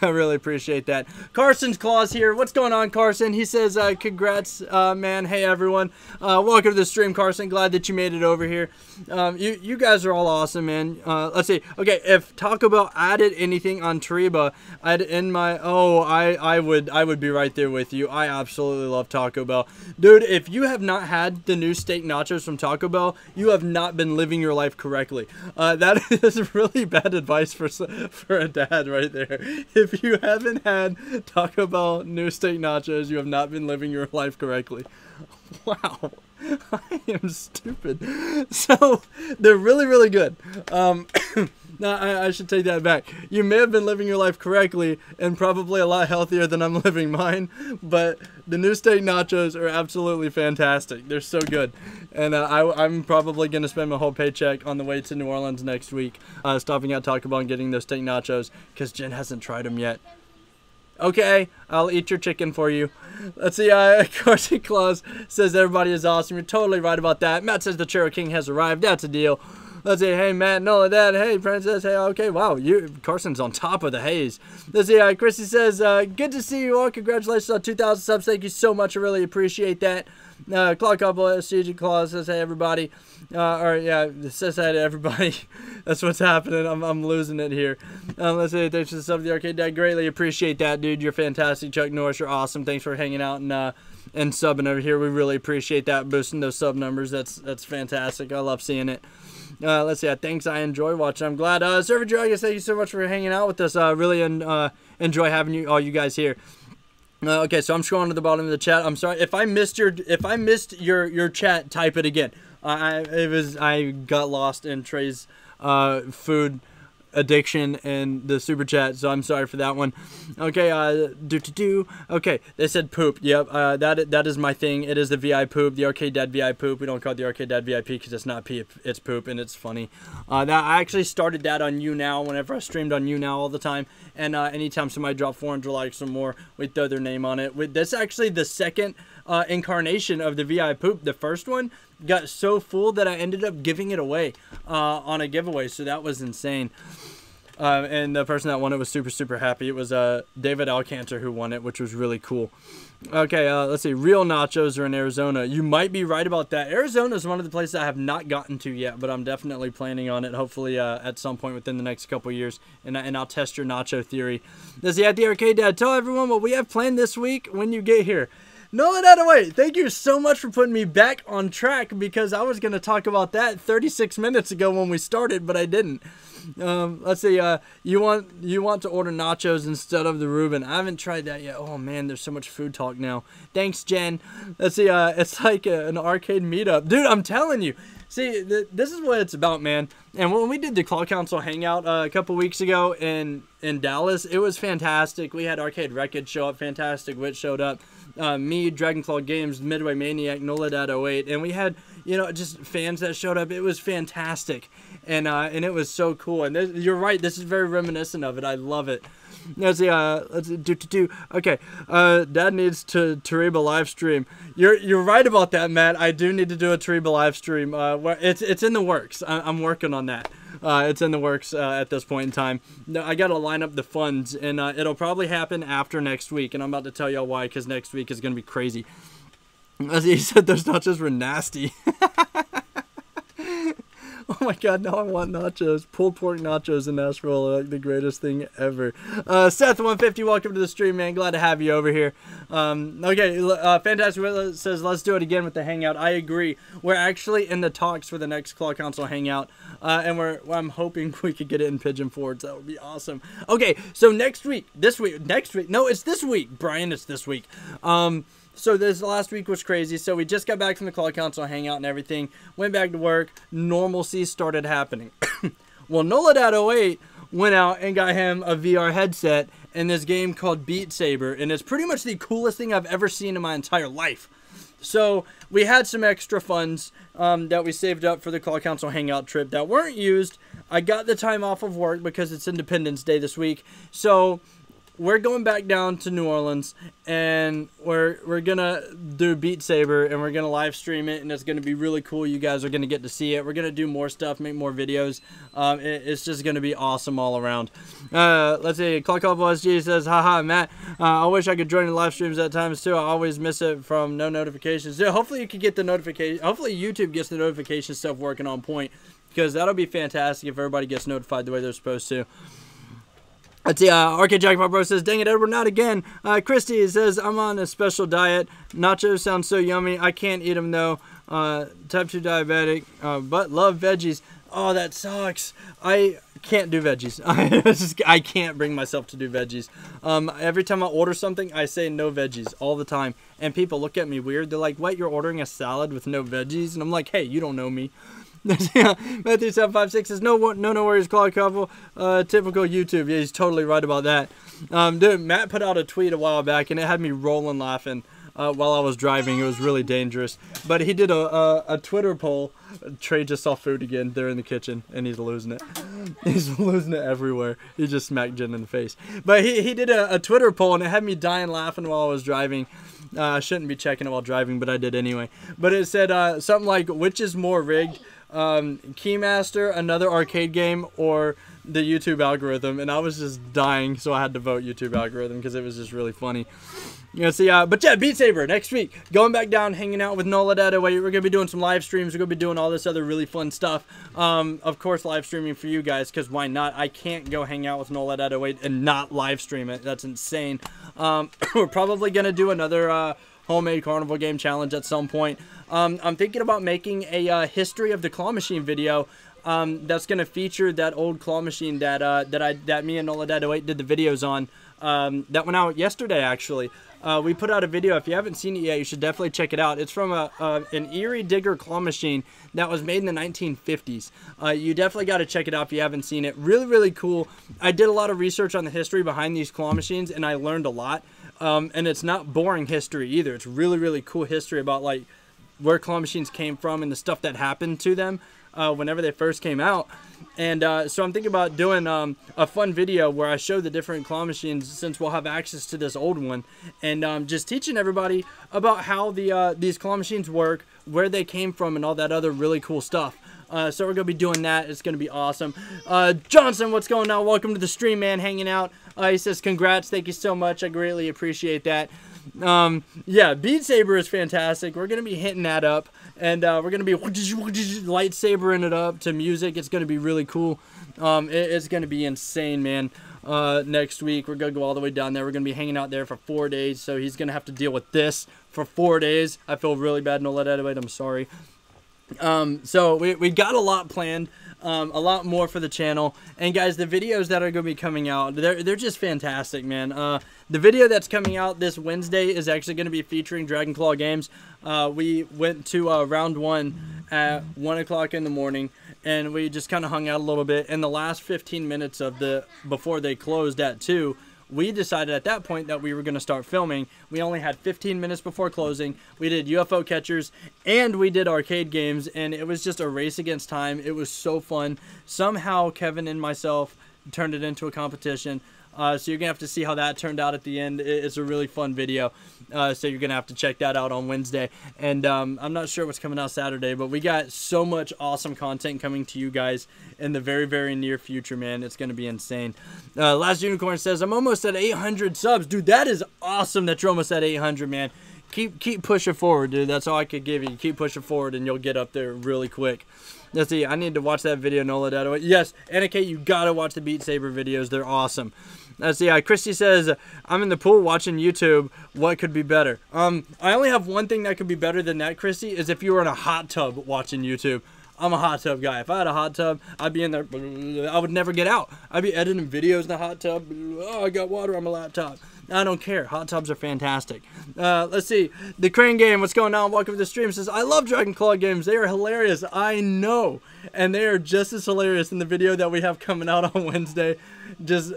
I really appreciate that. Carson's Claus here. What's going on, Carson? He says, congrats, man. Hey, everyone. Welcome to the stream, Carson. Glad that you made it over here. You guys are all awesome, man. Let's see. Okay, if Taco Bell added anything on Tariba, I'd end my... Oh, I would be right there with you. I absolutely love Taco Bell. Dude, if you have not had the new steak nachos from Taco Bell, you have not been living your life correctly. That is really bad advice for a dad right there. If you haven't had Taco Bell new steak nachos, you have not been living your life correctly. Wow. I am stupid. So, they're really good. No, I should take that back. You may have been living your life correctly and probably a lot healthier than I'm living mine, but the new steak nachos are absolutely fantastic. They're so good. And I'm probably going to spend my whole paycheck on the way to New Orleans next week, stopping at Taco Bell and getting those steak nachos because Jen hasn't tried them yet. Okay, I'll eat your chicken for you. Let's see, Carson Claus says everybody is awesome. You're totally right about that. Matt says the Churro King has arrived. That's a deal. Let's see, hey Matt, Nola Dad, hey Princess, hey, okay, wow, Carson's on top of the haze. Let's see, Christy says, good to see you all. Congratulations on 2,000 subs. Thank you so much. I really appreciate that. Claw Couple, CG Claw says, hey, everybody. Or, yeah, says hi to everybody. That's what's happening. I'm losing it here. Let's say thanks for the sub to the Arcade Dad. Greatly appreciate that, dude. You're fantastic. Chuck Norris, you're awesome. Thanks for hanging out and subbing over here. We really appreciate that, boosting those sub numbers. That's fantastic. I love seeing it. Let's see. Thanks. I enjoy watching. I'm glad. Server Dragus, thank you so much for hanging out with us. Really enjoy having all you guys here. Okay, so I'm scrolling to the bottom of the chat. I'm sorry if I missed your chat. Type it again. I got lost in Trey's food addiction and the super chat, so I'm sorry for that one. Okay, okay, they said poop. Yep, that is my thing. It is the VI poop, the Arcade Dad VI poop. We don't call it the Arcade Dad VIP because it's not pee, it's poop, and it's funny. That I actually started that on YouNow whenever I streamed on YouNow all the time, and anytime somebody dropped 400 likes or more, we'd throw their name on it. That's actually the second incarnation of the VI poop. The first one got so full that I ended up giving it away on a giveaway, so that was insane. And the person that won it was super happy. It was David Alcantor who won it, which was really cool. Okay, let's see. Real nachos are in Arizona. You might be right about that. Arizona is one of the places I have not gotten to yet, but I'm definitely planning on it, hopefully at some point within the next couple years, and I'll test your nacho theory. Let's see, at the Arcade Dad, tell everyone what we have planned this week when you get here. Nolan Attaway, thank you so much for putting me back on track, because I was going to talk about that 36 minutes ago when we started, but I didn't. Let's see, you want to order nachos instead of the Reuben. I haven't tried that yet. Oh man, there's so much food talk now. Thanks, Jen. Let's see, it's like an arcade meetup. Dude, I'm telling you. See, this is what it's about, man. And when we did the Claw Council Hangout a couple weeks ago in Dallas, it was fantastic. We had Arcade Wreckage show up, Fantastic Wit showed up, me, Dragonclaw Games, Midway Maniac, Noladad08, and we had, just fans that showed up. It was fantastic, and it was so cool. And you're right, this is very reminiscent of it. I love it. Let's see, okay, Dad needs to Tariba live stream. You're right about that, Matt. I do need to do a Tariba live stream. It's in the works. I'm working on that. It's in the works at this point in time. I got to line up the funds, and it'll probably happen after next week, and I'm about to tell y'all why, because next week is going to be crazy. As he said, those nachos were nasty. Oh my god, now I want nachos. Pulled pork nachos in Nashville are like the greatest thing ever. Seth150, welcome to the stream, man. Glad to have you over here. Okay, Fantastic says, let's do it again with the Hangout. I agree. We're actually in the talks for the next Claw Council Hangout, and I'm hoping we could get it in Pigeon Forge. That would be awesome. Okay, so next week, no, it's this week, Brian, it's this week. So this last week was crazy. So we just got back from the Claw Council Hangout and everything. Went back to work. Normalcy started happening. Well, Noladad08 went out and got him a VR headset in this game called Beat Saber. And it's pretty much the coolest thing I've ever seen in my entire life. So we had some extra funds that we saved up for the Claw Council Hangout trip that weren't used. I got the time off of work because it's Independence Day this week. So we're going back down to New Orleans, and we're gonna do Beat Saber, and we're gonna live stream it, and it's gonna be really cool. You guys are gonna get to see it. We're gonna do more stuff, make more videos. It's just gonna be awesome all around. Let's see. Clock Up SG says, haha, Matt. I wish I could join the live streams at times too. I always miss it from no notifications. Yeah, hopefully you can get the notification. Hopefully YouTube gets the notification stuff working on point, because that'll be fantastic if everybody gets notified the way they're supposed to. Let's see, Arcade Jackpot Bro says, dang it, Edward, not again. Christy says, I'm on a special diet. Nachos sound so yummy. I can't eat them, though. Type 2 diabetic, but love veggies. Oh, that sucks. I can't do veggies. I can't bring myself to do veggies. Every time I order something, I say no veggies all the time. And people look at me weird. They're like, what, you're ordering a salad with no veggies? And I'm like, hey, you don't know me. Matthew 756 says no worries, Claw Couple. Typical YouTube. Yeah, he's totally right about that. Dude, Matt put out a tweet a while back, and it had me rolling laughing while I was driving. It was really dangerous. But he did a Twitter poll. Trey just saw food again. They're in the kitchen, and he's losing it. He's losing it everywhere. He just smacked Jen in the face. But he did a Twitter poll, and it had me dying laughing while I was driving. I shouldn't be checking it while driving, but I did anyway. But it said something like, which is more rigged? Keymaster, another arcade game, or the YouTube algorithm? And I was just dying, so I had to vote YouTube algorithm because it was just really funny. You know, see, but yeah, Beat Saber next week. Going back down, hanging out with Nola Dead Away. We're gonna be doing some live streams. We're gonna be doing all this other really fun stuff. Of course, live streaming for you guys, because why not? I can't go hang out with Nola Dead Away and not live stream it. That's insane. We're probably gonna do another homemade carnival game challenge at some point. I'm thinking about making a history of the claw machine video. That's gonna feature that old claw machine that me and Nola Dead Away did the videos on. That went out yesterday, actually. We put out a video. If you haven't seen it yet, you should definitely check it out. It's from an Erie Digger claw machine that was made in the 1950s. You definitely got to check it out if you haven't seen it. Really, really cool. I did a lot of research on the history behind these claw machines, and I learned a lot. And it's not boring history either. It's really, really cool history about like where claw machines came from and the stuff that happened to them whenever they first came out. And so I'm thinking about doing a fun video where I show the different claw machines, since we'll have access to this old one, and just teaching everybody about how these claw machines work, where they came from, and all that other really cool stuff. So we're going to be doing that. It's going to be awesome. Johnson, what's going on? Welcome to the stream, man, hanging out. He says, congrats. Thank you so much. I greatly appreciate that. Yeah, Beat Saber is fantastic. We're going to be hitting that up. And we're going to be lightsabering it up to music. It's going to be really cool. It's going to be insane, man. Next week, we're going to go all the way down there. We're going to be hanging out there for 4 days. So he's going to have to deal with this for 4 days. I feel really bad. No, let it. I'm sorry. So we got a lot planned. A lot more for the channel, and guys, the videos that are going to be coming out, they're just fantastic, man. The video that's coming out this Wednesday is actually going to be featuring Dragon Claw Games. We went to round 1 at 1 o'clock in the morning, and we just kind of hung out a little bit. In the last 15 minutes of before they closed at 2, we decided at that point that we were going to start filming. We only had 15 minutes before closing. We did UFO catchers and we did arcade games, and it was just a race against time. It was so fun. Somehow Kevin and myself turned it into a competition. So you're going to have to see how that turned out at the end. It's a really fun video. So you're going to have to check that out on Wednesday. And I'm not sure what's coming out Saturday, but we got so much awesome content coming to you guys in the very, very near future, man. It's going to be insane. Last Unicorn says, I'm almost at 800 subs. Dude, that is awesome that you're almost at 800, man. Keep pushing forward, dude. That's all I could give you. Keep pushing forward, and you'll get up there really quick. Let's see. I need to watch that video, Nola Dead Away. Yes, Anna Kate, you got to watch the Beat Saber videos. They're awesome. Let's see. Christy says, I'm in the pool watching YouTube. What could be better? I only have one thing that could be better than that, Christy, is if you were in a hot tub watching YouTube. I'm a hot tub guy. If I had a hot tub, I'd be in there. I would never get out. I'd be editing videos in the hot tub. Oh, I got water on my laptop. I don't care. Hot tubs are fantastic. Let's see. The Crane Game, what's going on? Welcome to the stream. Says, I love Dragon Claw games. They are hilarious. I know. And they are just as hilarious in the video that we have coming out on Wednesday. Just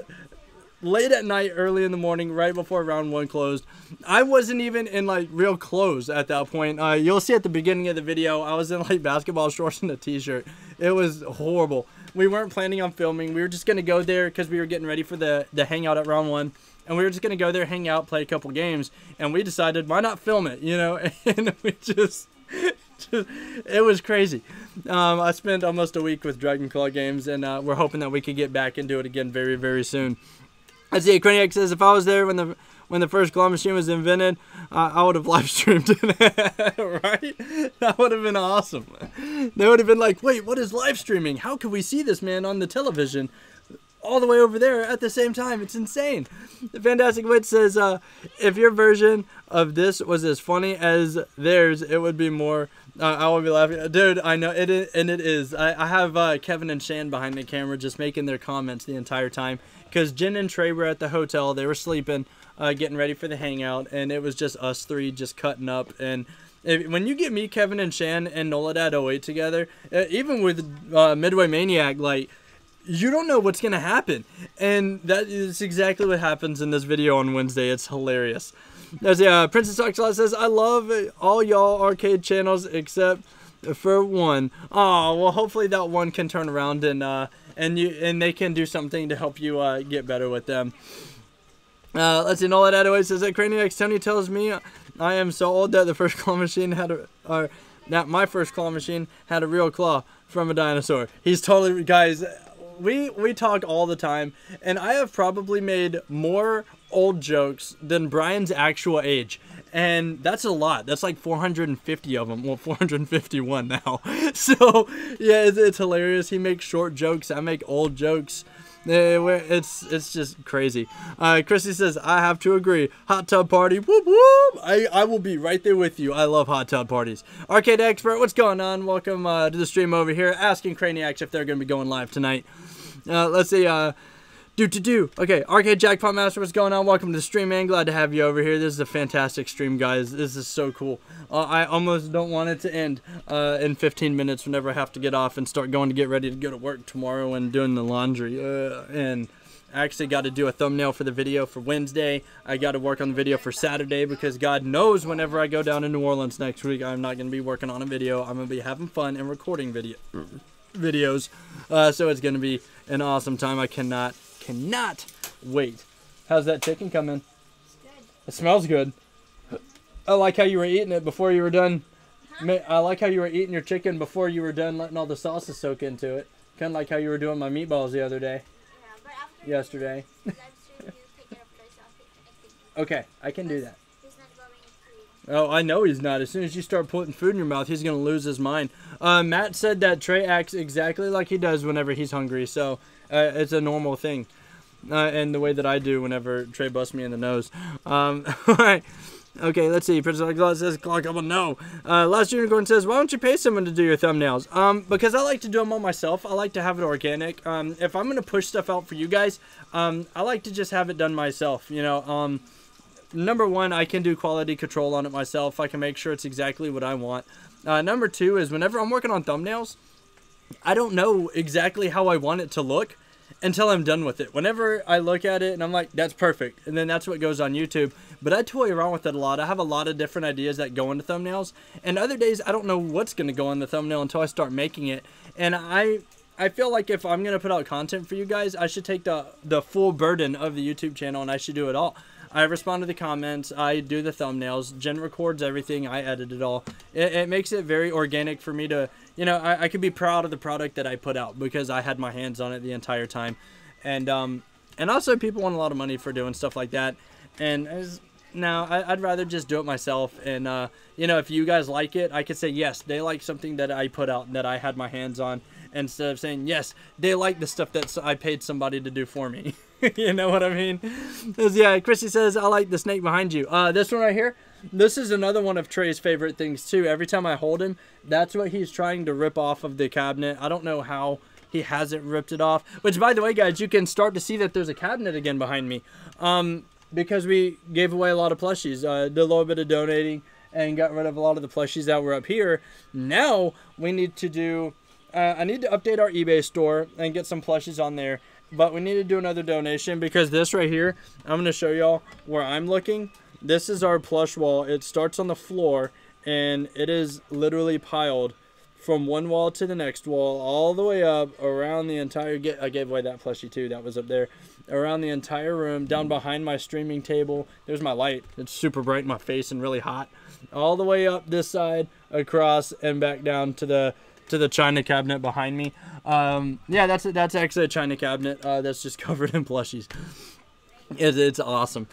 late at night, early in the morning, right before round 1 closed. I wasn't even in like real clothes at that point. You'll see at the beginning of the video, I was in like basketball shorts and a t-shirt. It was horrible. We weren't planning on filming. We were just going to go there because we were getting ready for the hangout at round 1. And we were just going to go there, hang out, play a couple games. And we decided, why not film it, you know? And we just it was crazy. I spent almost a week with Dragon Claw games, and we're hoping that we could get back and do it again very, very soon. I see. Craniac says, if I was there when the first claw machine was invented, I would have live streamed it. Right? That would have been awesome. They would have been like, wait, what is live streaming? How could we see this man on the television all the way over there at the same time? It's insane. The Fantastic Wit says, if your version of this was as funny as theirs, it would be more. I would be laughing. Dude, I know it is, and it is. I have Kevin and Shan behind the camera just making their comments the entire time. Because Jen and Trey were at the hotel. They were sleeping, getting ready for the hangout. And it was just us three just cutting up. And when you get me, Kevin, and Shan, and Nola Dead 08 together, even with Midway Maniac, like, you don't know what's going to happen. And that is exactly what happens in this video on Wednesday. It's hilarious. As Princess Oxalot says, I love all y'all arcade channels except for one. Oh, well, hopefully that one can turn around and they can do something to help you get better with them. Let's see. Nola Dead Away says that Craniac Tony tells me I am so old that the first claw machine had that my first claw machine had a real claw from a dinosaur. He's totally, guys. We talk all the time, and I have probably made more old jokes than Brian's actual age. And that's a lot. That's like 450 of them. Well, 451 now. So, yeah, it's hilarious. He makes short jokes. I make old jokes. It's just crazy. Chrissy says, I have to agree. Hot tub party. Whoop, whoop. I will be right there with you. I love hot tub parties. Arcade Expert, what's going on? Welcome to the stream over here. Asking Craniacs if they're going to be going live tonight. Let's see. Okay, Arcade Jackpot Master, what's going on? Welcome to the stream, man. Glad to have you over here. This is a fantastic stream, guys. This is so cool. I almost don't want it to end in 15 minutes whenever I have to get off and start going to get ready to go to work tomorrow and doing the laundry. And I actually got to do a thumbnail for the video for Wednesday. I got to work on the video for Saturday because God knows whenever I go down to New Orleans next week, I'm not going to be working on a video. I'm going to be having fun and recording videos. So it's going to be an awesome time. I cannot wait. How's that chicken coming? It's good. It smells good. I like how you were eating it before you were done. Huh? I like how you were eating your chicken before you were done letting all the sauces soak into it. Kind of like how you were doing my meatballs the other day. Yeah, but after Yesterday. the live stream, you take care of those sauces. Okay, I can do that. He's not going to food. Oh, I know he's not. As soon as you start putting food in your mouth, he's going to lose his mind. Matt said that Trey acts exactly like he does whenever he's hungry. So it's a normal thing. And the way that I do whenever Trey busts me in the nose. All right. Okay, let's see. Princess Claus says, Clock up on no. Last Unicorn says, why don't you pay someone to do your thumbnails? Because I like to do them all myself. I like to have it organic. If I'm going to push stuff out for you guys, I like to just have it done myself. You know, number one, I can do quality control on it myself. I can make sure it's exactly what I want. Number two is whenever I'm working on thumbnails, I don't know exactly how I want it to look until I'm done with it. Whenever I look at it and I'm like, that's perfect. And then that's what goes on YouTube. But I toy around with it a lot. I have a lot of different ideas that go into thumbnails. And other days, I don't know what's going to go on the thumbnail until I start making it. And I feel like if I'm going to put out content for you guys, I should take the full burden of the YouTube channel and I should do it all. I respond to the comments, I do the thumbnails, Jen records everything, I edit it all. It makes it very organic for me to, you know, I could be proud of the product that I put out because I had my hands on it the entire time. And also people want a lot of money for doing stuff like that. And I'd rather just do it myself. And, you know, if you guys like it, I could say, yes, they like something that I put out and that I had my hands on. Instead of saying, yes, they like the stuff that I paid somebody to do for me. You know what I mean? Yeah, Chrissy says, I like the snake behind you. This one right here, this is another one of Trey's favorite things too. Every time I hold him, that's what he's trying to rip off of the cabinet. I don't know how he hasn't ripped it off. Which, by the way, guys, you can start to see that there's a cabinet again behind me. Because we gave away a lot of plushies. Did a little bit of donating and got rid of a lot of the plushies that were up here. Now, we need to do... I need to update our eBay store and get some plushies on there. But we need to do another donation because this right here, I'm going to show y'all where I'm looking. This is our plush wall. It starts on the floor and it is literally piled from one wall to the next wall all the way up around the entire... I gave away that plushie too. That was up there. Around the entire room, down behind my streaming table. There's my light. It's super bright in my face and really hot. All the way up this side, across, and back down to the china cabinet behind me. Yeah, that's actually a china cabinet that's just covered in plushies. It's awesome.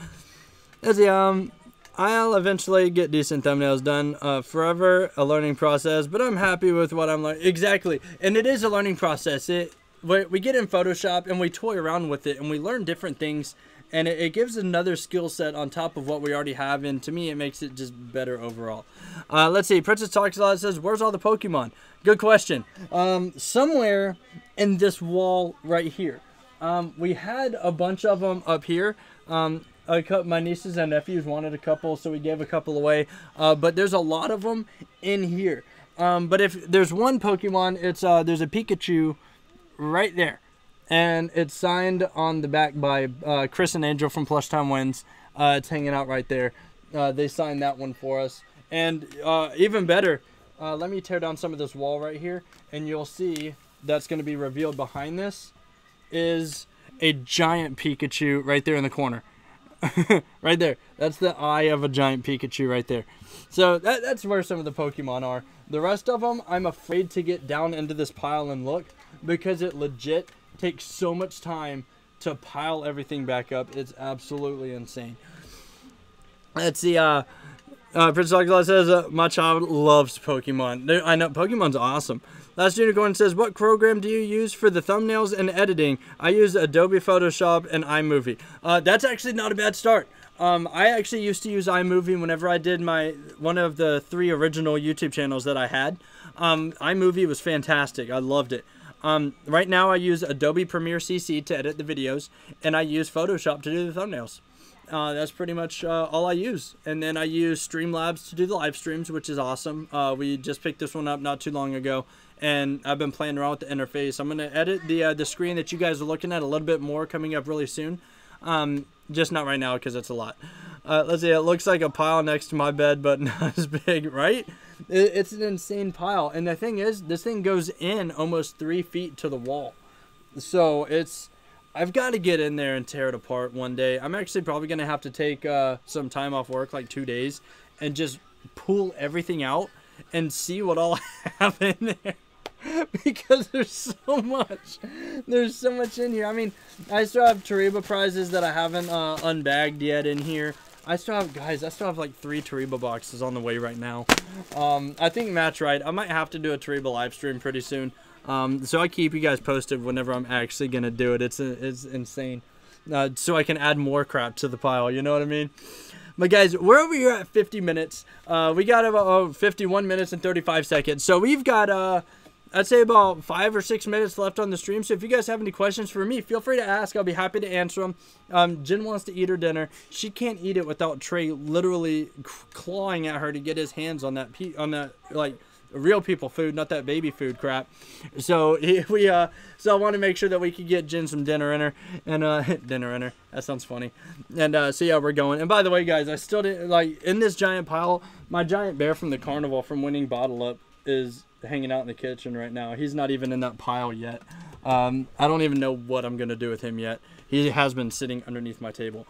I'll eventually get decent thumbnails done. Forever a learning process, but I'm happy with what I'm learning. Exactly, and it is a learning process. We get in Photoshop and we toy around with it and we learn different things. And it gives another skill set on top of what we already have. And to me, it makes it just better overall. Let's see. Princess Talks a lot says, where's all the Pokemon? Good question. Somewhere in this wall right here. We had a bunch of them up here. My nieces and nephews wanted a couple, so we gave a couple away. But there's a lot of them in here. But if there's one Pokemon, there's a Pikachu right there. And it's signed on the back by Chris and Angel from Plush Time Wins. It's hanging out right there. They signed that one for us. And even better, let me tear down some of this wall right here. And you'll see that's going to be revealed behind this is a giant Pikachu right there in the corner. Right there. That's the eye of a giant Pikachu right there. So that's where some of the Pokemon are. The rest of them, I'm afraid to get down into this pile and look. Because it legit... takes so much time to pile everything back up. It's absolutely insane. Let's see. Prince Douglas says, my child loves Pokemon. I know, Pokemon's awesome. Last Unicorn says, what program do you use for the thumbnails and editing? I use Adobe Photoshop and iMovie. That's actually not a bad start. I actually used to use iMovie whenever I did one of the 3 original YouTube channels that I had. iMovie was fantastic. I loved it. Right now I use Adobe Premiere CC to edit the videos, and I use Photoshop to do the thumbnails. That's pretty much all I use. And then I use Streamlabs to do the live streams, which is awesome. We just picked this one up not too long ago, and I've been playing around with the interface. I'm going to edit the screen that you guys are looking at a little bit more coming up really soon. Just not right now because it's a lot. Let's see, it looks like a pile next to my bed, but not as big, right? It's an insane pile. And the thing is, this thing goes in almost 3 feet to the wall. So I've got to get in there and tear it apart one day. I'm actually probably going to have to take some time off work, like 2 days, and just pull everything out and see what all I have in there. Because there's so much. There's so much in here. I mean, I still have Tariba prizes that I haven't unbagged yet in here. I still have like 3 Tariba boxes on the way right now. I think Matt's right. I might have to do a Tariba live stream pretty soon. So I keep you guys posted whenever I'm actually gonna do it. It's insane. So I can add more crap to the pile. You know what I mean? But guys, we're over here at 50 minutes. We got about 51 minutes and 35 seconds. So we've got I'd say about 5 or 6 minutes left on the stream. So if you guys have any questions for me, feel free to ask. I'll be happy to answer them. Jen wants to eat her dinner. She can't eat it without Trey literally clawing at her to get his hands on that like real people food, not that baby food crap. So so I want to make sure that we could get Jen some dinner in her, and dinner in her. That sounds funny. And so yeah, we're going. And by the way, guys, I still didn't like in this giant pile. My giant bear from the carnival from winning Bottle Up is hanging out in the kitchen right now. He's not even in that pile yet. I don't even know what I'm gonna do with him yet. He has been sitting underneath my table.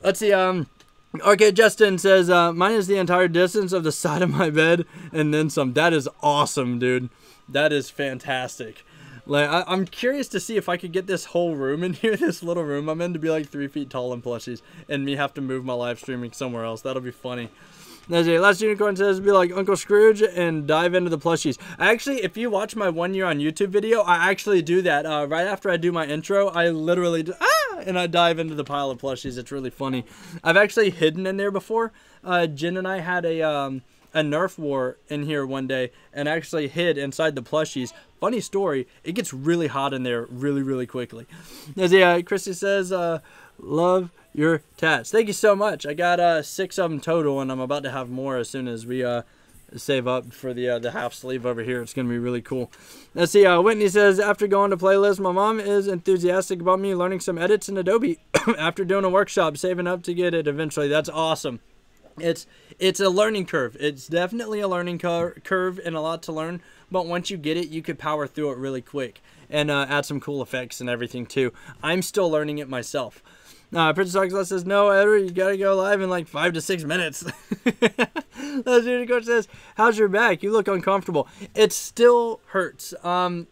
Let's see. Okay, Justin says, mine is the entire distance of the side of my bed and then some. That is awesome, dude. That is fantastic. Like, I'm curious to see if I could get this whole room in here, this little room I'm in, to be like 3 feet tall in plushies, and me have to move my live streaming somewhere else. That'll be funny. Last Unicorn says, be like Uncle Scrooge and dive into the plushies. Actually, if you watch my 1 year on YouTube video, I actually do that. Right after I do my intro, I literally do, and I dive into the pile of plushies. It's really funny. I've actually hidden in there before. Jen and I had a Nerf war in here one day and actually hid inside the plushies. Funny story, it gets really hot in there really, really quickly. Christy says, love your tats. Thank you so much. I got 6 of them total, and I'm about to have more as soon as we save up for the half sleeve over here. It's gonna be really cool. Let's see. Whitney says, after going to playlist, my mom is enthusiastic about me learning some edits in Adobe after doing a workshop, saving up to get it eventually. That's awesome. It's a learning curve. It's definitely a learning curve and a lot to learn, but once you get it, you could power through it really quick and add some cool effects and everything too. I'm still learning it myself. Princess Oxlot says, no, Edward, you gotta go live in like 5 to 6 minutes. Last Unicorn says, how's your back? You look uncomfortable. It still hurts. I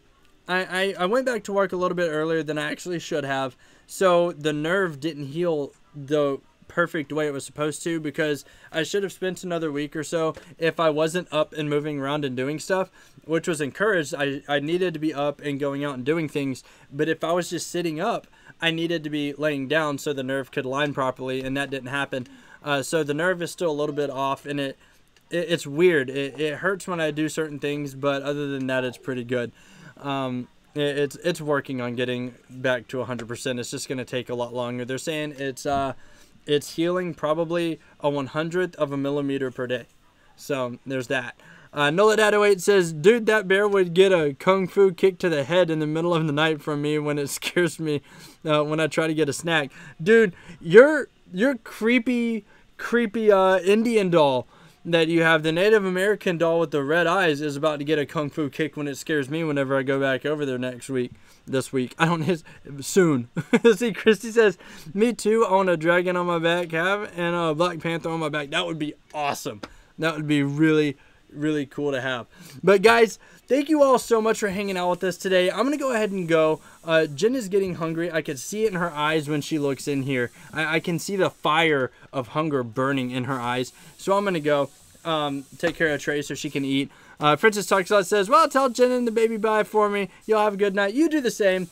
went back to work a little bit earlier than I actually should have, so the nerve didn't heal the perfect way it was supposed to, because I should have spent another week or so if I wasn't up and moving around and doing stuff, which was encouraged. I needed to be up and going out and doing things, but if I was just sitting up, I needed to be laying down so the nerve could align properly, and that didn't happen. So the nerve is still a little bit off, and it's weird. It hurts when I do certain things, but other than that, it's pretty good. It's working on getting back to 100%. It's just going to take a lot longer. They're saying it's healing probably a 100th of a millimeter per day. So there's that. Noladad08 says, dude, that bear would get a kung fu kick to the head in the middle of the night from me when it scares me when I try to get a snack. Dude, your creepy Indian doll that you have, the Native American doll with the red eyes, is about to get a kung fu kick when it scares me whenever I go back over there this week. I don't soon. See, Christy says, me too. I want a dragon on my back, and a Black Panther on my back. That would be awesome. That would be really, really cool to have. But guys, thank you all so much for hanging out with us today. I'm going to go ahead and go. Jen is getting hungry. I can see it in her eyes when she looks in here. I can see the fire of hunger burning in her eyes. So I'm going to go take care of Trey so she can eat. Princess Talks Out says, well, tell Jen and the baby bye for me. Y'all have a good night. You do the same.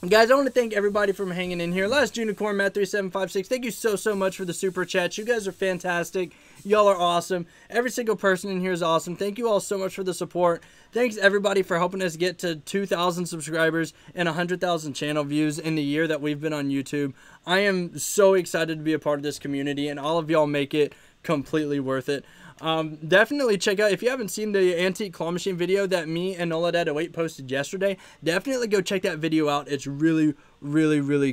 Guys, I want to thank everybody for hanging in here. Last Unicorn, Matt3756, thank you so much for the super chats. You guys are fantastic. Y'all are awesome. Every single person in here is awesome. Thank you all so much for the support. Thanks everybody for helping us get to 2,000 subscribers and 100,000 channel views in the year that we've been on YouTube. I am so excited to be a part of this community, and all of y'all make it completely worth it. Definitely check out, if you haven't seen the antique claw machine video that me and NolaDad08 posted yesterday, definitely go check that video out. It's really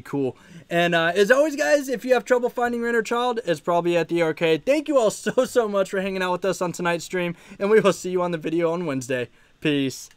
cool. And as always, guys, if you have trouble finding your inner child, it's probably at the arcade. Thank you all so much for hanging out with us on tonight's stream, and we will see you on the video on Wednesday. Peace.